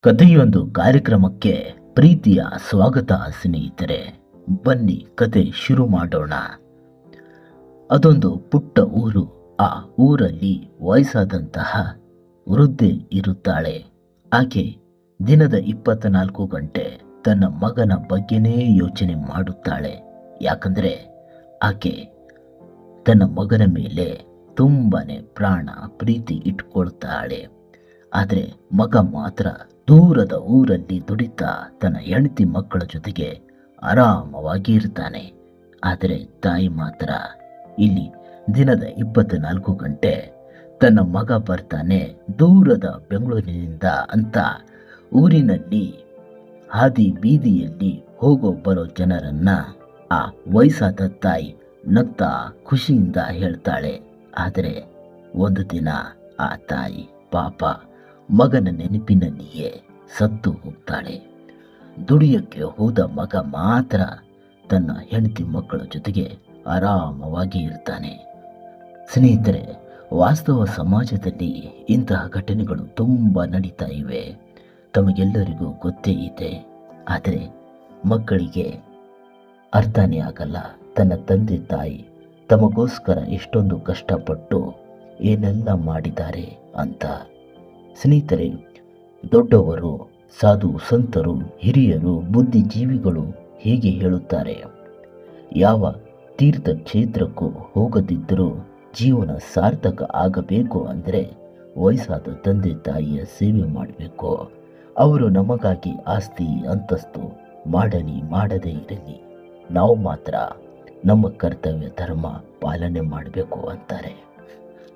ಕಥೆಯೊಂದು ಕಾರ್ಯಕ್ರಮಕ್ಕೆ ಪ್ರೀತಿಯ ಸ್ವಾಗತ ಸ್ನೇಹಿತರೆ. ಬನ್ನಿ ಕತೆ ಶುರು ಮಾಡೋಣ. ಅದೊಂದು ಪುಟ್ಟ ಊರು. ಆ ಊರಲ್ಲಿ ವಯಸ್ಸಾದಂತಹ ವೃದ್ಧೆ ಇರುತ್ತಾಳೆ. ಆಕೆ ದಿನದ 24 ಗಂಟೆ ತನ್ನ ಮಗನ ಬಗ್ಗೆನೇ ಯೋಚನೆ ಮಾಡುತ್ತಾಳೆ. ಯಾಕಂದ್ರೆ ಆಕೆ ತನ್ನ ಮಗನ ಮೇಲೆ ತುಂಬಾನೇ ಪ್ರಾಣ ಪ್ರೀತಿ ಇಟ್ಕೊಳ್ತಾಳೆ. ಆದರೆ ಮಗ ಮಾತ್ರ ದೂರದ ಊರಲ್ಲಿ ದುಡಿತಾ ತನ್ನ ಹೆಂಡತಿ ಮಕ್ಕಳ ಜೊತೆಗೆ ಆರಾಮವಾಗಿ ಇರ್ತಾನೆ. ಆದರೆ ತಾಯಿ ಮಾತ್ರ ಇಲ್ಲಿ ದಿನದ 24 ಗಂಟೆ ತನ್ನ ಮಗ ಬರ್ತಾನೆ ದೂರದ ಬೆಂಗಳೂರಿನಿಂದ ಅಂತ ಊರಿನಲ್ಲಿ ಹಾದಿ ಬೀದಿಯಲ್ಲಿ ಹೋಗೋ ಬರೋ ಜನರನ್ನ ಆ ವಯಸ್ಸಾದ ತಾಯಿ ನಗ್ತಾ ಖುಷಿಯಿಂದ ಹೇಳ್ತಾಳೆ. ಆದರೆ ಒಂದು ದಿನ ಆ ತಾಯಿ ಪಾಪ ಮಗನ ನೆನಪಿನಲ್ಲಿಯೇ ಸತ್ತು ಹೋಗ್ತಾಳೆ. ದುಡಿಯೋಕ್ಕೆ ಹೋದ ಮಗ ಮಾತ್ರ ತನ್ನ ಹೆಂಡತಿ ಮಕ್ಕಳ ಜೊತೆಗೆ ಆರಾಮವಾಗಿ ಇರ್ತಾನೆ. ಸ್ನೇಹಿತರೆ, ವಾಸ್ತವ ಸಮಾಜದಲ್ಲಿ ಇಂತಹ ಘಟನೆಗಳು ತುಂಬ ನಡೀತಾ ಇವೆ. ತಮಗೆಲ್ಲರಿಗೂ ಗೊತ್ತೇ ಇದೆ. ಆದರೆ ಮಕ್ಕಳಿಗೆ ಅರ್ಥನೇ ಆಗಲ್ಲ. ತನ್ನ ತಂದೆ ತಾಯಿ ತಮಗೋಸ್ಕರ ಎಷ್ಟೊಂದು ಕಷ್ಟಪಟ್ಟು ಏನೆಲ್ಲ ಮಾಡಿದ್ದಾರೆ ಅಂತ. ಸ್ನೇಹಿತರೆ, ದೊಡ್ಡವರು, ಸಾಧು ಸಂತರು, ಹಿರಿಯರು, ಬುದ್ಧಿಜೀವಿಗಳು ಹೀಗೆ ಹೇಳುತ್ತಾರೆ, ಯಾವ ತೀರ್ಥ ಕ್ಷೇತ್ರಕ್ಕೂ ಹೋಗದಿದ್ದರೂ ಜೀವನ ಸಾರ್ಥಕ ಆಗಬೇಕು ಅಂದರೆ ವಯಸ್ಸಾದ ತಂದೆ ತಾಯಿಯ ಸೇವೆ ಮಾಡಬೇಕು. ಅವರು ನಮಗಾಗಿ ಆಸ್ತಿ ಅಂತಸ್ತು ಮಾಡಲಿ ಮಾಡದೇ ಇರಲಿ, ನಾವು ಮಾತ್ರ ನಮ್ಮ ಕರ್ತವ್ಯ ಧರ್ಮ ಪಾಲನೆ ಮಾಡಬೇಕು ಅಂತಾರೆ.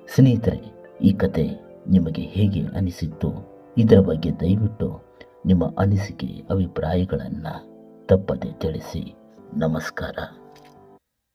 ಸ್ನೇಹಿತರೆ, ಈ ಕತೆ ನಿಮಗೆ ಹೇಗೆ ಅನಿಸಿತ್ತು? ಇದರ ಬಗ್ಗೆ ದಯವಿಟ್ಟು ನಿಮ್ಮ ಅನಿಸಿಕೆ ಅಭಿಪ್ರಾಯಗಳನ್ನು ತಪ್ಪದೆ ತಿಳಿಸಿ. ನಮಸ್ಕಾರ.